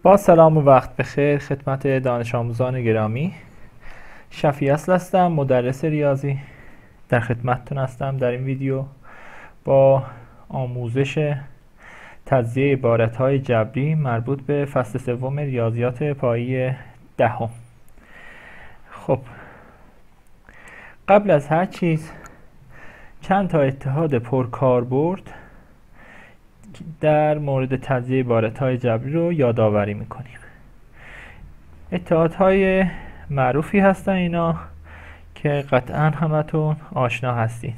با سلام و وقت بخیر خدمت دانش آموزان گرامی. شفیع اصل هستم، مدرس ریاضی. در خدمتتون هستم در این ویدیو با آموزش تجزیه عبارت‌های جبری مربوط به فصل سوم ریاضیات پایه دهم. خب، قبل از هر چیز چند تا اتحاد پرکاربرد در مورد تجزیه عبارت‌های جبری رو یادآوری میکنیم. اتحادهای معروفی هستن اینا که قطعا همتون آشنا هستین.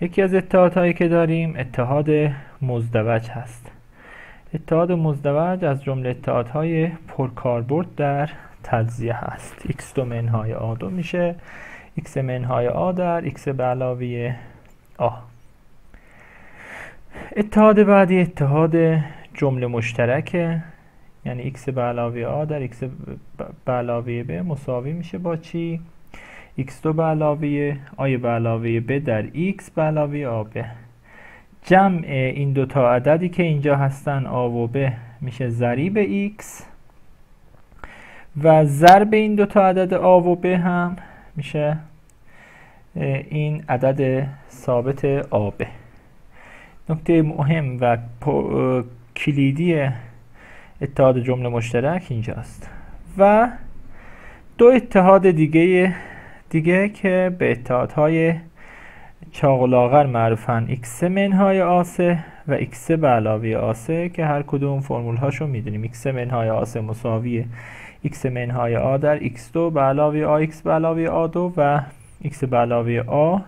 یکی از اتحادهایی که داریم اتحاد مزدوج هست. اتحاد مزدوج از جمله اتحادهای پرکاربرد در تجزیه هست. x2 منهای a2 میشه x منهای a در x به علاوه a. اتحاد بعدی اتحاد جمله مشترکه، یعنی x به علاوه a در x به علاوه b مساوی میشه با چی؟ x2 به علاوه a به علاوه b در x به علاوه ab. جمع این دوتا عددی که اینجا هستن a و b میشه ضریب x و ضرب این دوتا عدد a و b هم میشه این عدد ثابت ab. نکته مهم و کلیدی اتحاد جمله مشترک اینجاست. و دو اتحاد دیگه که به اتحادهای چاق و لاغر معروفن، x منهای a3 و x به علاوه a3 که هر کدوم فرمول هاشو میدونیم. x منهای a3 مساوی x منهای a در x2 به علاوه ax به علاوه a2 و x به علاوه a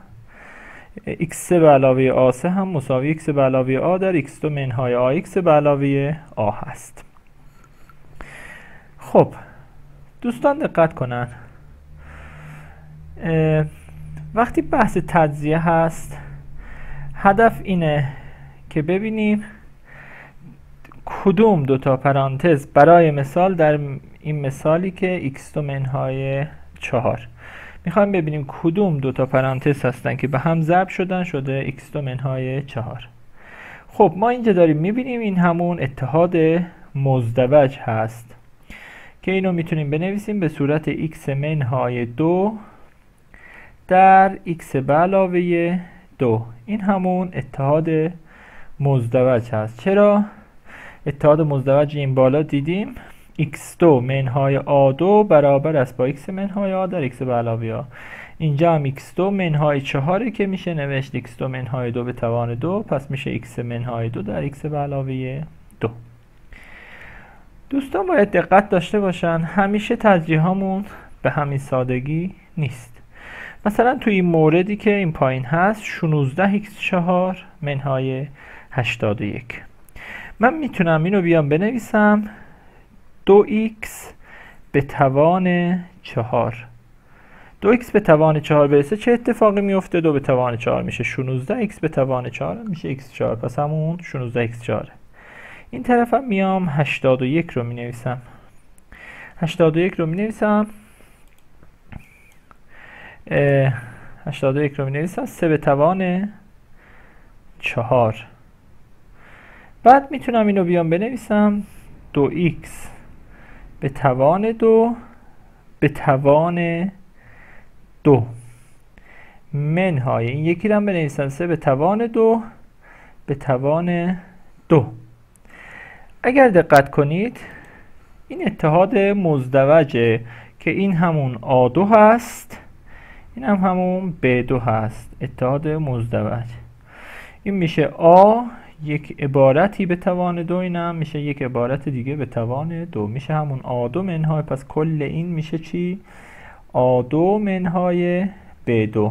x به علاوه a3 هم مساوی x به علاوه a در x2 منهای ax به علاوه a هست. خب دوستان دقت کنن، وقتی بحث تجزیه هست هدف اینه که ببینیم کدوم دوتا پرانتز، برای مثال در این مثالی که x2 منهای 4 میخوایم ببینیم کدوم دوتا پرانتز هستن که به هم ضرب شده x2 منهای 4. خب ما اینجا داریم میبینیم این همون اتحاد مزدوج هست که اینو میتونیم بنویسیم به صورت x منهای 2 در x به علاوه 2. این همون اتحاد مزدوج هست. چرا؟ اتحاد مزدوج این بالا دیدیم x2 منهای a2 برابر است با x منهای a در x به علاوه a. اینجا هم x2 منهای 4 که میشه نوشت x2 منهای 2 به توان 2، پس میشه x منهای 2 در x به علاوه 2. دوستان باید دقت داشته باشن همیشه تجزیه هامون به همین سادگی نیست. مثلا توی این موردی که این پایین هست 16x4 منهای 81، من میتونم اینو بیام بنویسم 2x به توان 4. 2x به توان 4 برسه چه اتفاقی میفته؟ 2 به توان 4 میشه 16x به توان 4 میشه x4، پس همون 16x4. این طرف هم میام 81 رو مینویسم 81 رو مینویسم 3 به توان 4. بعد میتونم اینو بیام بنویسم 2x به توان 2 به توان 2 منهای این یکی رو هم بنویسم 3 به توان 2 به توان 2. اگر دقت کنید این اتحاد مزدوجه که این همون A2 هست، این هم همون B2 هست. اتحاد مزدوج این میشه A یک عبارتی به توان 2، این هم میشه یک عبارت دیگه به توان 2، میشه همون A2 منهای، پس کل این میشه چی؟ A2 منهای B2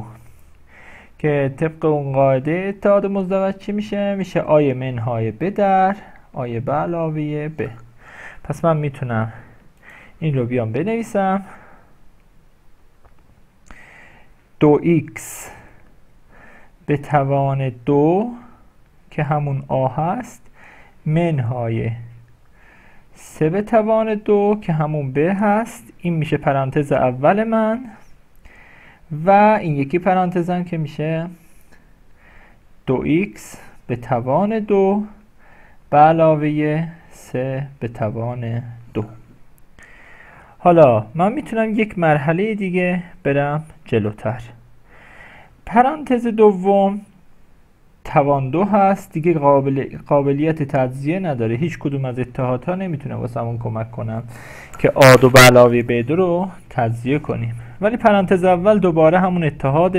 که طبق اون قاعده اتحاد مزدوج چی میشه؟ میشه A منهای B در A به علاوه B. پس من میتونم این رو بیام بنویسم 2x به توان 2 که همون A هست منهای 3 به توان 2 که همون B هست. این میشه پرانتز اول من و این یکی پرانتزم که میشه 2x به توان 2 به علاوه 3 به توان 2. حالا من میتونم یک مرحله دیگه برم جلوتر. پرانتز دوم توان 2 هست دیگه، قابلیت تجزیه نداره. هیچ کدوم از اتحادها نمیتونه واسمون کمک کنم که A2 به علاوه B2 رو تجزیه کنیم. ولی پرانتز اول دوباره همون اتحاد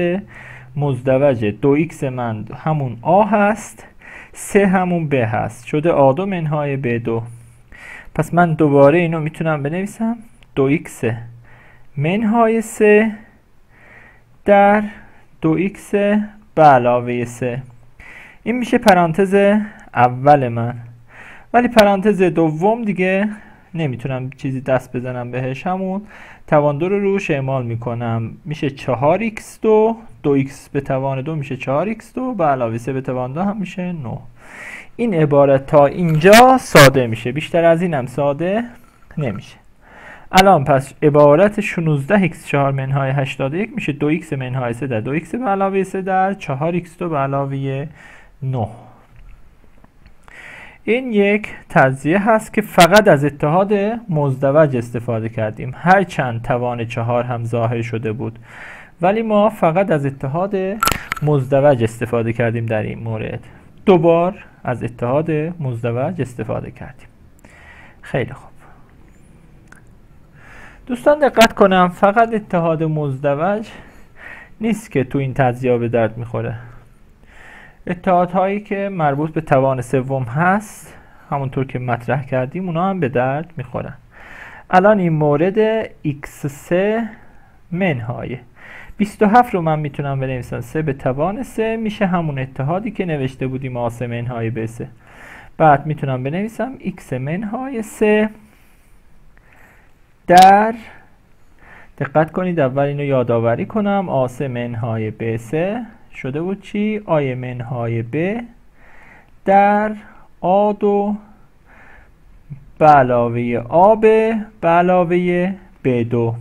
مزدوجه. 2x من همون A هست، 3 همون B هست، شده A2 منهای B2. پس من دوباره اینو میتونم بنویسم 2x منهای 3 در 2x به علاوه 3. این میشه پرانتز اول من. ولی پرانتز دوم دیگه نمیتونم چیزی دست بزنم بهش، همون توان 2 رو روش اعمال میکنم. میشه 4x2، 2x به توان 2 میشه 4x2 به علاوه 3 به توان 2 هم میشه 9. این عبارت تا اینجا ساده میشه، بیشتر از این هم ساده نمیشه. الان پس عبارت 16x4 منهای 81 میشه 2x منهای 3 در 2x به علاوه 3 در 4x2 به علاوه 9. این یک تجزیه هست که فقط از اتحاد مزدوج استفاده کردیم، هرچند توان 4 هم ظاهر شده بود، ولی ما فقط از اتحاد مزدوج استفاده کردیم در این مورد. دوبار از اتحاد مزدوج استفاده کردیم. خیلی خوب دوستان، دقت کنم فقط اتحاد مزدوج نیست که تو این تجزیه به درد میخوره. اتحادهایی که مربوط به توان سوم هست همونطور که مطرح کردیم اونا هم به درد میخورن. الان این مورد x3 منهای 27 رو من میتونم بنویسم 3 به توان 3 میشه همون اتحادی که نوشته بودیم A3 منهای B3. بعد میتونم بنویسم x منهای 3 در، دقت کنید اول اینو یادآوری کنم، A3 منهای B3 شده بود چی؟ A منهای B در A2 به علاوه AB به علاوه B2.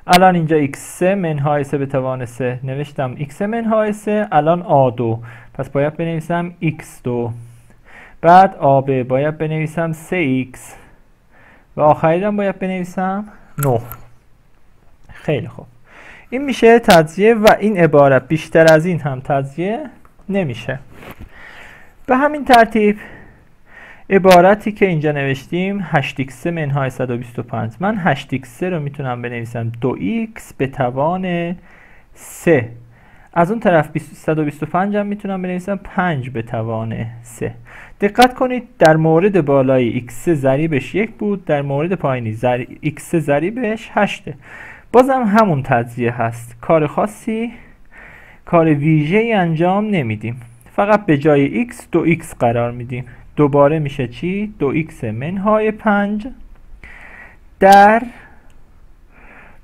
الان اینجا x3 منهای 3 به توان 3 نوشتم x منهای 3، الان A2 پس باید بنویسم x2، بعد AB باید بنویسم 3x و آخریدم باید بنویسم 9. خیلی خوب، این میشه تجزیه و این عبارت بیشتر از این هم تجزیه نمیشه. به همین ترتیب عبارتی که اینجا نوشتیم 8x منهای 125، من 8x رو میتونم بنویسم 2x به توان 3. از اون طرف 125 هم میتونم بنویسم 5 به توان 3. دقت کنید در مورد بالایی x ضریبش 1 بود، در مورد پایینی x ضریبش 8. بازم همون تجزیه هست، کار خاصی، کار ویژه‌ای انجام نمیدیم، فقط به جای x 2x قرار میدیم. دوباره میشه چی؟ 2x منهای 5 در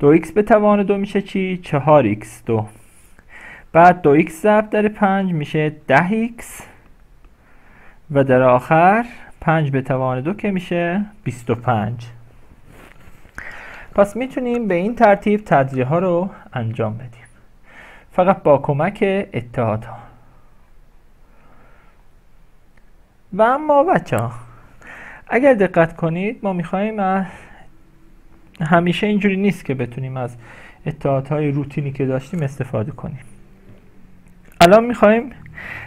2x به توان 2 میشه چی؟ 4x2. بعد 2x ضرب در 5 میشه 10x و در آخر 5 به توان 2 که میشه 25. پس میتونیم به این ترتیب تجزیه ها رو انجام بدیم، فقط با کمک اتحادها. و اما بچه ها اگر دقت کنید ما میخواییم همیشه اینجوری نیست که بتونیم از اتحادهای روتینی که داشتیم استفاده کنیم. الان میخواییم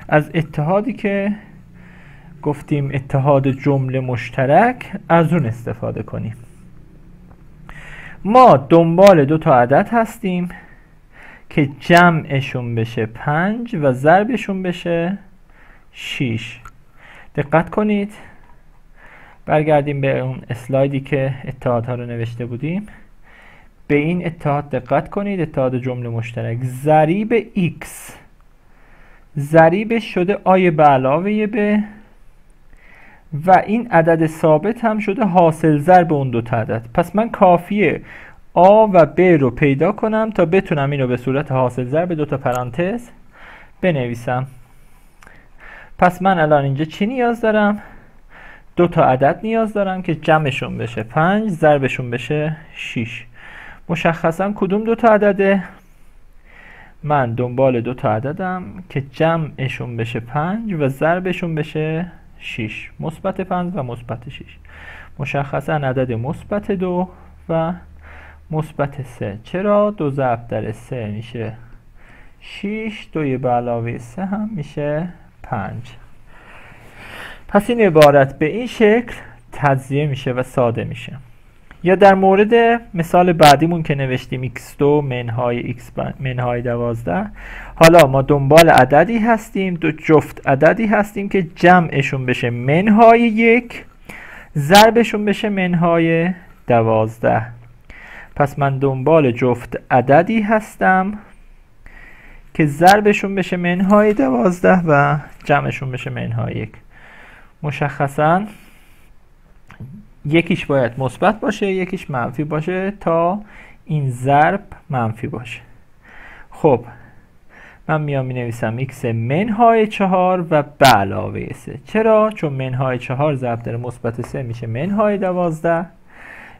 از اتحادی که گفتیم اتحاد جمله مشترک از اون استفاده کنیم. ما دنبال 2 تا عدد هستیم که جمعشون بشه 5 و ضربشون بشه 6. دقت کنید، برگردیم به اون اسلایدی که اتحادها رو نوشته بودیم. به این اتحاد دقت کنید، اتحاد جمله مشترک ضریب x ضریبش شده آی به علاوه ب و این عدد ثابت هم شده حاصل ضرب اون 2 تا عدد. پس من کافیه A و B رو پیدا کنم تا بتونم اینو به صورت حاصل ضرب 2 تا پرانتز بنویسم. پس من الان اینجا چی نیاز دارم؟ 2 تا عدد نیاز دارم که جمعشون بشه 5 ضربشون بشه 6. مشخصا کدوم 2 تا عدده؟ من دنبال 2 تا عددم که جمعشون بشه 5 و ضربشون بشه 6 مثبت 5 و مثبت 6 مشخصا عدد مثبت 2 و مثبت 3 چرا 2 ضرب در 3 میشه 6 2 به علاوه 3 هم میشه 5 پس این عبارت به این شکل تجزیه میشه و ساده میشه یا در مورد مثال بعدیمون که نوشتیم x2 منهای x منهای 12 حالا ما دنبال عددی هستیم دو جفت عددی هستیم که جمعشون بشه منهای 1 ضربشون بشه منهای 12 پس من دنبال جفت عددی هستم که ضربشون بشه منهای 12 و جمعشون بشه منهای 1 مشخصا یکیش باید مثبت باشه یکیش منفی باشه تا این ضرب منفی باشه خب من میام می نویسم x منهای 4 و به علاوه 3 چرا؟ چون منهای 4 ضرب در مثبت 3 میشه منهای 12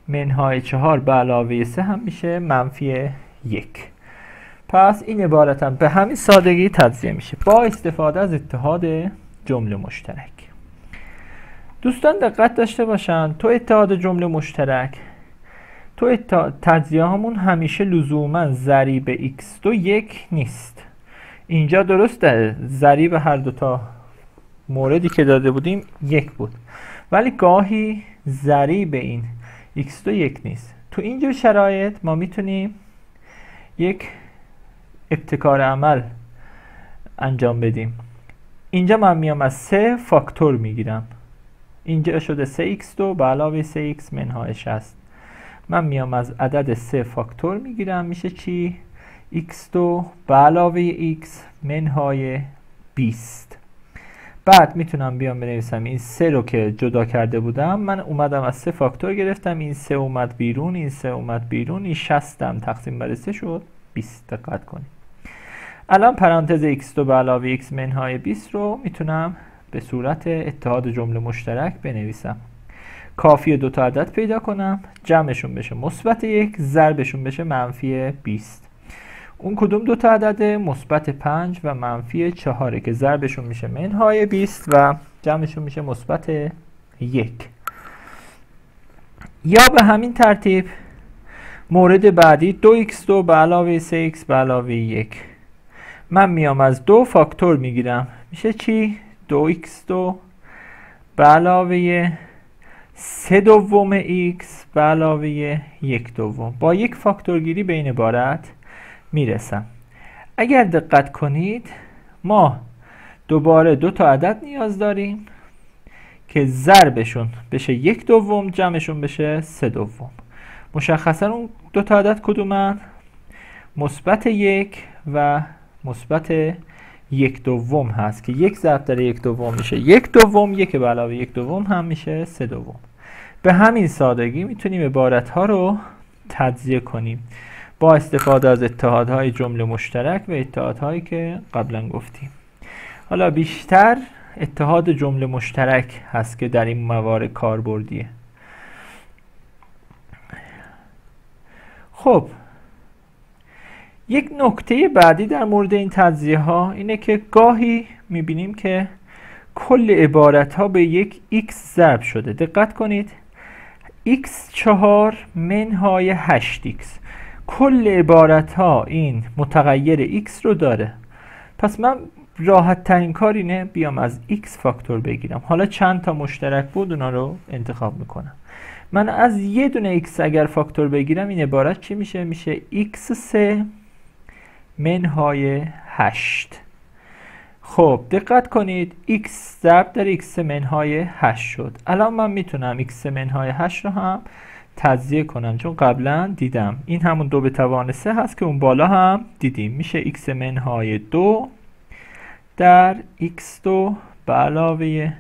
منهای 4 به علاوه 3 هم میشه منفی 1 پس این عبارت هم به همین سادگی تجزیه میشه با استفاده از اتحاد جمله مشترک دوستان دقت داشته باشن تو اتحاد جمله مشترک تو تجزیه همون همیشه لزوما ضریب x2 1 نیست اینجا درسته ضریب هر دوتا موردی که داده بودیم 1 بود ولی گاهی ضریب این x2 1 نیست تو اینجور شرایط ما میتونیم یک ابتکار عمل انجام بدیم اینجا من میام از 3 فاکتور میگیرم اینجا شده 3x2 به علاوه 3x منهای 60 من میام از عدد 3 فاکتور میگیرم میشه چی؟ x2 به علاوه x منهای 20 بعد میتونم بیام بنویسم این 3 رو که جدا کرده بودم من اومدم از 3 فاکتور گرفتم این 3 اومد بیرون این 3 اومد بیرون این 60 هم تقسیم بر 3 شد 20 دقت کنید الان پرانتز x2 به علاوه x منهای 20 رو میتونم به صورت اتحاد جمله مشترک بنویسم کافیه دو تا عدد پیدا کنم جمعشون بشه مثبت 1 ضربشون بشه منفی 20 اون کدوم دو تا عدده مثبت 5 و منفی 4 که ضربشون میشه منهای 20 و جمعشون میشه مثبت 1 یا به همین ترتیب مورد بعدی 2x2 به علاوه 3x به علاوه 1 من میام از 2 فاکتور میگیرم میشه چی؟ 2x2 به علاوه 3 دوم x به علاوه 1 دوم با یک فاکتور گیری به این عبارت میرسم اگر دقت کنید ما دوباره دو تا عدد نیاز داریم که ضربشون بشه 1 دوم جمعشون بشه 3 دوم مشخصا اون دو تا عدد کدومن؟ مثبت 1 و مثبت 1 دوم هست که 1 ضرب در 1 دوم میشه 1 دوم 1 به علاوه 1 دوم هم میشه 3 دوم به همین سادگی میتونیم عبارت ها رو تجزیه کنیم با استفاده از اتحادهای جمله مشترک و اتحادهایی که قبلا گفتیم حالا بیشتر اتحاد جمله مشترک هست که در این موارد کاربردیه خب یک نکته بعدی در مورد این تجزیه ها اینه که گاهی میبینیم که کل عبارت ها به یک x ضرب شده دقت کنید x4 منهای 8x کل عبارت ها این متغیر x رو داره پس من راحت ترین کار اینه بیام از x فاکتور بگیرم حالا چند تا مشترک بود اونا رو انتخاب میکنم من از یه دونه x اگر فاکتور بگیرم این عبارت چی میشه؟ میشه x3 منهای 8 خب دقت کنید x ضرب در x منهای 8 شد الان من میتونم x منهای 8 رو هم تجزیه کنم چون قبلا دیدم این همون 2 به توان 3 هست که اون بالا هم دیدیم میشه x منهای 2 در x2 به علاوه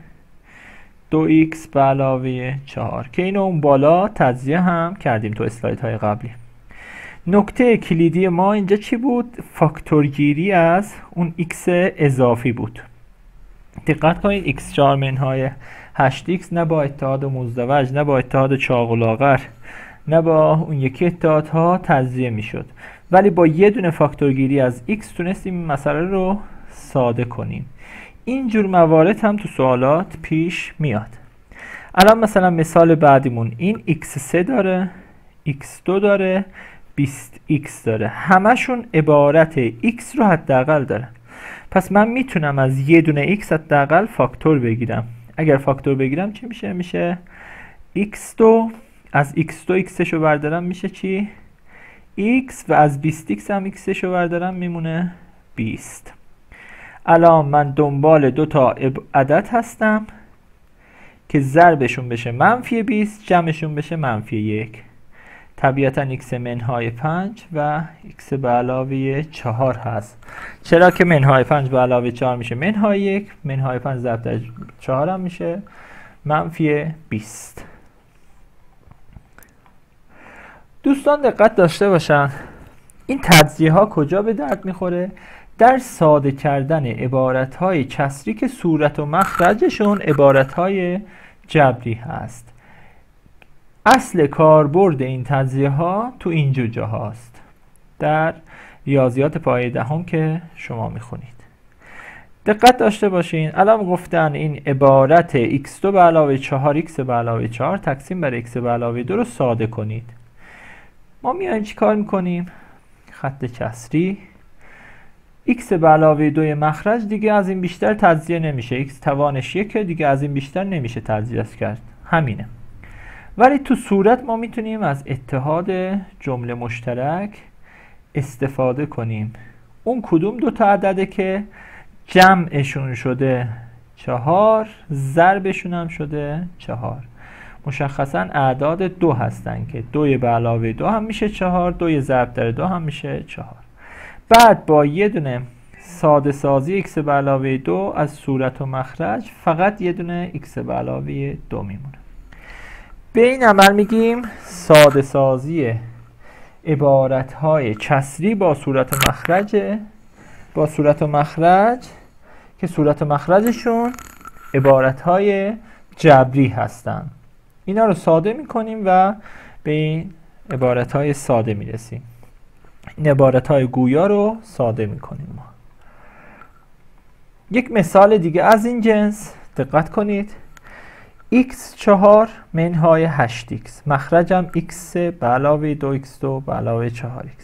2x به علاوه 4 که اینو اون بالا تجزیه هم کردیم تو اسلاید های قبلی نکته کلیدی ما اینجا چی بود؟ فاکتورگیری از اون x اضافی بود دقت کنید x4 منهای 8x نه با اتحاد مزدوج نه با اتحاد چاق و لاغر نه با اون یکی اتحادها تجزیه میشد ولی با یه دونه فاکتورگیری از x تونستیم این مسئله رو ساده کنیم اینجور موارد هم تو سوالات پیش میاد. الان مثلا مثال بعدیمون این x3 داره، x2 داره، 20x داره، همشون عبارت x رو حداقل داره. پس من میتونم از یه دونه x حداقل فاکتور بگیرم. اگر فاکتور بگیرم چی میشه؟ میشه x2 از x2 x شو بردارم میشه چی؟ x و از 20x هم x شو بردارم میمونه 20. الان من دنبال دو تا عدد هستم که ضربشون بشه -20 جمعشون بشه -1. طبیعتا x منهای 5 و x به علاوه 4 هست. چرا که منهای 5 به علاوه 4 میشه منهای 1، منهای 5 ضرب در 4 هم میشه -20. دوستان دقت داشته باشن این تجزیه ها کجا به درد میخوره؟ در ساده کردن عبارت های کسری که صورت و مخرجشون عبارت های جبری هست. اصل کاربرد این تجزیه ها تو اینجور جاهاست، در ریاضیات پایه دهم که شما میخونید. دقت داشته باشین الان گفتن این عبارت x2 به علاوه 4x به علاوه 4 تقسیم بر x به علاوه 2 رو ساده کنید. ما میایم چی کار میکنیم؟ خط کسری x به علاوه 2 مخرج دیگه از این بیشتر تجزیه نمیشه، x توانش 1 دیگه از این بیشتر نمیشه تجزیه کرد، همینه. ولی تو صورت ما میتونیم از اتحاد جمله مشترک استفاده کنیم. اون کدوم دو تا عدده که جمعشون شده 4 ضربشون هم شده 4؟ مشخصا اعداد 2 هستن که 2 به علاوه 2 هم میشه 4، 2 ضرب در 2 هم میشه 4. بعد با یه دونه ساده سازی x به علاوه 2 از صورت و مخرج فقط یه دونه x به علاوه 2 میمونه. به این عمل میگیم ساده سازی عبارت های کسری با صورت و مخرج که صورت و مخرجشون عبارت های جبری هستن. اینا رو ساده میکنیم و به این عبارت های ساده میرسیم. این عبارت های گویا رو ساده میکنیم ما. یک مثال دیگه از این جنس دقت کنید. x4 منهای 8x مخرجم x به علاوه 2x2 به علاوه 4x.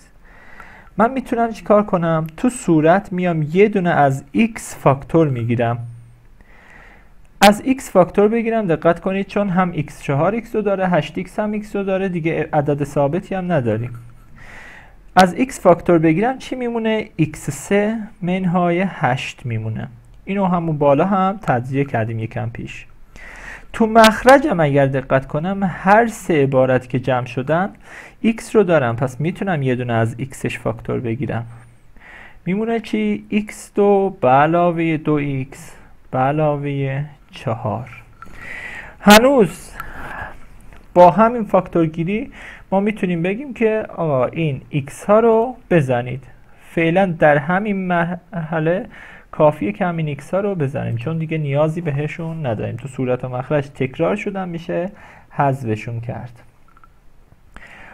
من میتونم چی کار کنم؟ تو صورت میام یه دونه از x فاکتور میگیرم. از x فاکتور بگیرم، دقت کنید چون هم x4 x رو داره 8x هم x رو داره دیگه عدد ثابتی هم نداریم. از x فاکتور بگیرم چی میمونه؟ x3 منهای 8 میمونه. اینو همون بالا هم تجزیه کردیم یکم پیش. تو مخرجم اگر دقت کنم هر سه عبارت که جمع شدن x رو دارم، پس میتونم یه دونه از xش فاکتور بگیرم. میمونه چی؟ x2 به علاوه 2x به علاوه 4. هنوز با همین فاکتور گیری ما میتونیم بگیم که آقا این x ها رو بزنید. فعلا در همین مرحله کافیه که همین x ها رو بزنیم چون دیگه نیازی بهشون نداریم. تو صورت و مخرج تکرار شدن میشه حذفشون کرد.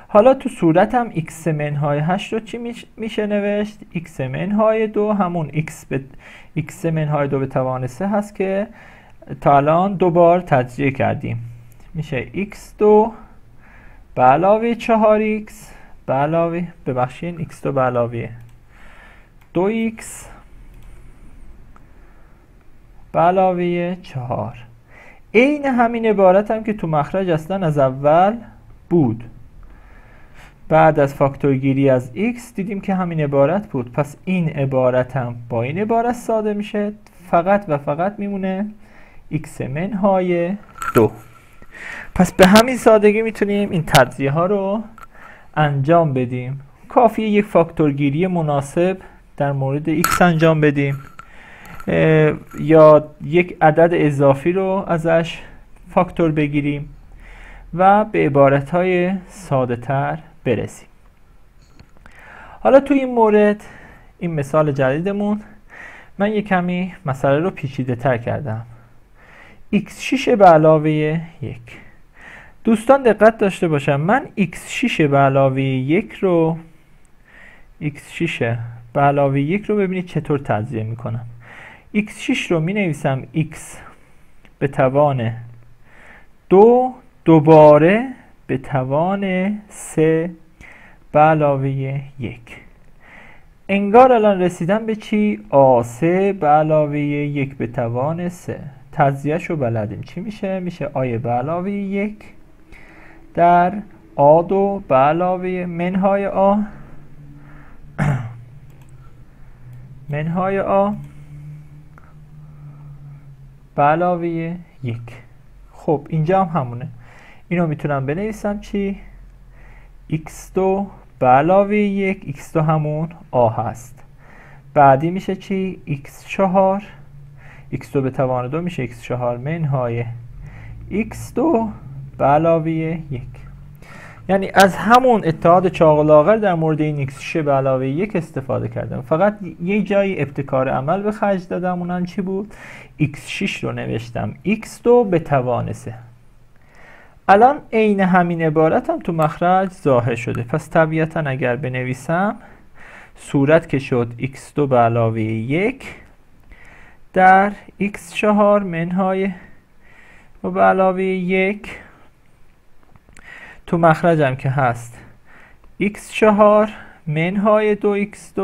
حالا تو صورت هم x منهای 8 رو چی میشه نوشت؟ x منهای 2 همون x منهای 2 به توان 3 هست که تا الان 2 بار تجزیه کردیم. میشه x2 به علاوه 4x به علاوه ببخشین x2 به علاوه 2x به علاوه 4. عین همین عبارت هم که تو مخرج اصلا از اول بود. بعد از فاکتور گیری از x دیدیم که همین عبارت بود، پس این عبارت هم با این عبارت ساده میشه، فقط و فقط میمونه x منهای 2. پس به همین سادگی میتونیم این تجزیه ها رو انجام بدیم. کافیه یک فاکتور گیری مناسب در مورد x انجام بدیم یا یک عدد اضافی رو ازش فاکتور بگیریم و به عبارت های ساده تر برسیم. حالا تو این مورد این مثال جدیدمون من یک کمی مسئله رو پیچیده تر کردم. x6 به علاوه 1. دوستان دقت داشته باشم من x6 به علاوه 1 رو x6 به علاوه 1 رو ببینید چطور تجزیه میکنم. x6 رو می نویسم x به توان 2 دوباره به توان 3 به علاوه 1. انگار الان رسیدم به چی؟ A3 به علاوه 1 به توان 3. تجزیه‌اش رو بلدیم. چی میشه؟ میشه A به علاوه 1 در A2 به علاوه منهای A منهای A به علاوه 1. خب اینجا هم همونه. اینو میتونم بنویسم چی؟ x2 به علاوه 1 x2 همون A هست. بعدی میشه چی؟ x4 x2 به توان 2 میشه x4 منهای x2 به علاوه 1. یعنی از همون اتحاد چاق و لاغر در مورد این x6 به علاوه 1 استفاده کردم. فقط یه جایی ابتکار عمل به خرج دادم. اونم چی بود؟ x6 رو نوشتم x2 به توان 3. الان عین همین عبارت هم تو مخرج ظاهر شده. پس طبیعتا اگر بنویسم صورت که شد x2 به علاوه 1 در x4 منهای و به علاوه 1 تو مخرجم که هست x4 منهای 2x2.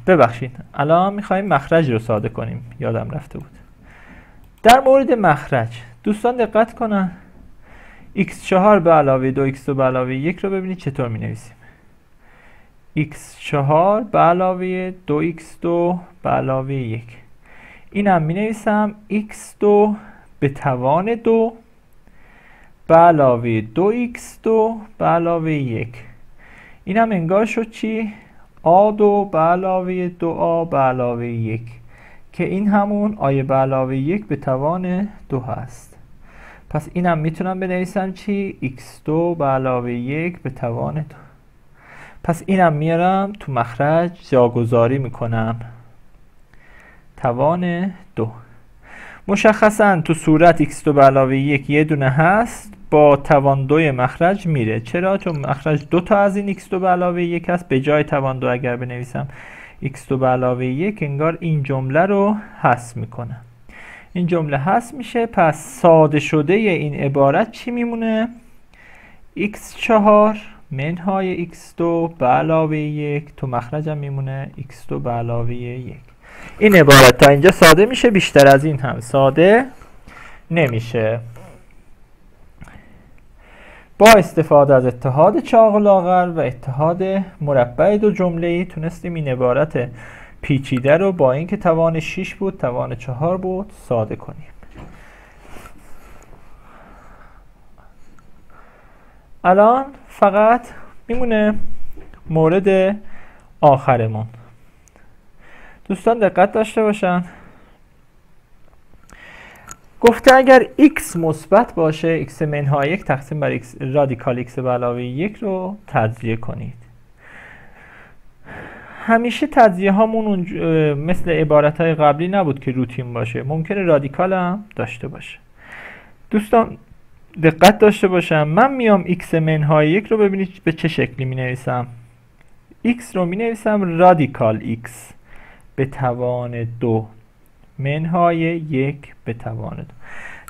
ببخشید الان میخوایم مخرج رو ساده کنیم، یادم رفته بود. در مورد مخرج دوستان دقت کنن. x4 به علاوه 2x2 به علاوه 1 رو ببینید چطور می نویسیم. x4 به علاوه 2x2 به علاوه 1. اینم می نویسم x2 به توان 2 به علاوه 2x2 به علاوه 1. اینم انگار شد چی؟ a2 به علاوه 2a به علاوه 1 که این همون a به علاوه 1 به توان 2 هست. پس اینم میتونم بنویسم چی؟ x2 به علاوه 1 به توان 2. پس اینم میارم تو مخرج جاگذاری میکنم توان 2. مشخصا تو صورت x2 به علاوه 1 یه دونه هست، با توان 2 مخرج میره. چرا؟ چون مخرج 2 تا از این x2 به علاوه 1 هست. به جای توان 2 اگر بنویسم x2 به علاوه 1 انگار این جمله رو حذف میکنه. این جمله حذف میشه. پس ساده شده این عبارت چی میمونه؟ x4 منهای x2 به علاوه 1 تو مخرجم میمونه x2 به علاوه 1. این عبارت تا اینجا ساده میشه، بیشتر از این هم ساده نمیشه. با استفاده از اتحاد چاق و لاغر و اتحاد مربع دو جمله‌ای تونستیم این عبارت پیچیده رو با اینکه توان 6 بود توان 4 بود ساده کنیم. الان فقط میمونه مورد آخرمون. دوستان دقت داشته باشن. گفته اگر x مثبت باشه x منهای 1 تقسیم بر x رادیکال x به علاوه 1 رو تجزیه کنید. همیشه تجزیه هامون مثل عبارت های قبلی نبود که روتین باشه، ممکنه رادیکال هم داشته باشه. دوستان دقت داشته باشم. من میام x منهای 1 رو ببینید به چه شکلی می نویسم. x رو می نویسم رادیکال x به توان 2 منهای 1 به توان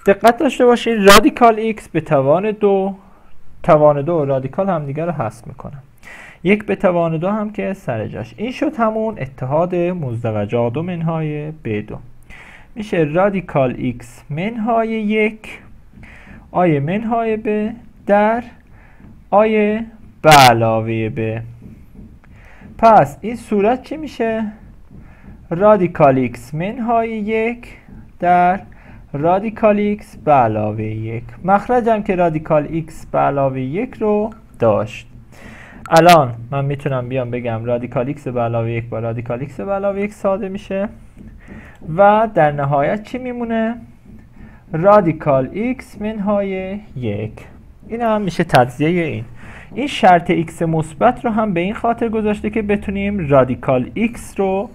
2. دقت داشته باشین رادیکال x به توان 2 توان 2 و رادیکال هم دیگر رو حذف میکنم. 1 به توان 2 هم که سر جاش. این شد همون اتحاد مزدوج A2 منهای B2. میشه رادیکال x منهای 1 a منهای b در a به علاوه b. پس این صورت چی میشه؟ رادیکال x منهای 1 در رادیکال x به علاوه 1. مخرجم که رادیکال x به علاوه 1 رو داشت. الان من میتونم بیام بگم رادیکال x به علاوه 1 با رادیکال x به علاوه 1 ساده میشه و در نهایت چی میمونه؟ رادیکال x منهای 1. این هم میشه تجزیه این شرط x مثبت رو هم به این خاطر گذاشته که بتونیم رادیکال x رو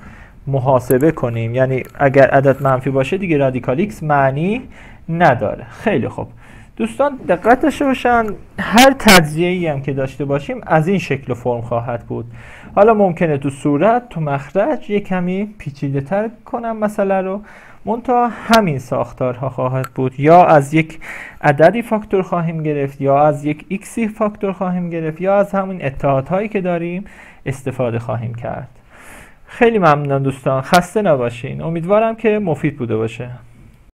محاسبه کنیم. یعنی اگر عدد منفی باشه دیگه رادیکال x معنی نداره. خیلی خوب. دوستان دقت داشته باشن هر تجزیه‌ای هم که داشته باشیم از این شکل و فرم خواهد بود. حالا ممکنه تو صورت تو مخرج یک کمی پیچیده تر کنم مسئله رو، منتها همین ساختارها خواهد بود. یا از یک عددی فاکتور خواهیم گرفت، یا از یک ایکسی فاکتور خواهیم گرفت، یا از همین اتحادهایی که داریم استفاده خواهیم کرد. خیلی ممنونم دوستان، خسته نباشین. امیدوارم که مفید بوده باشه.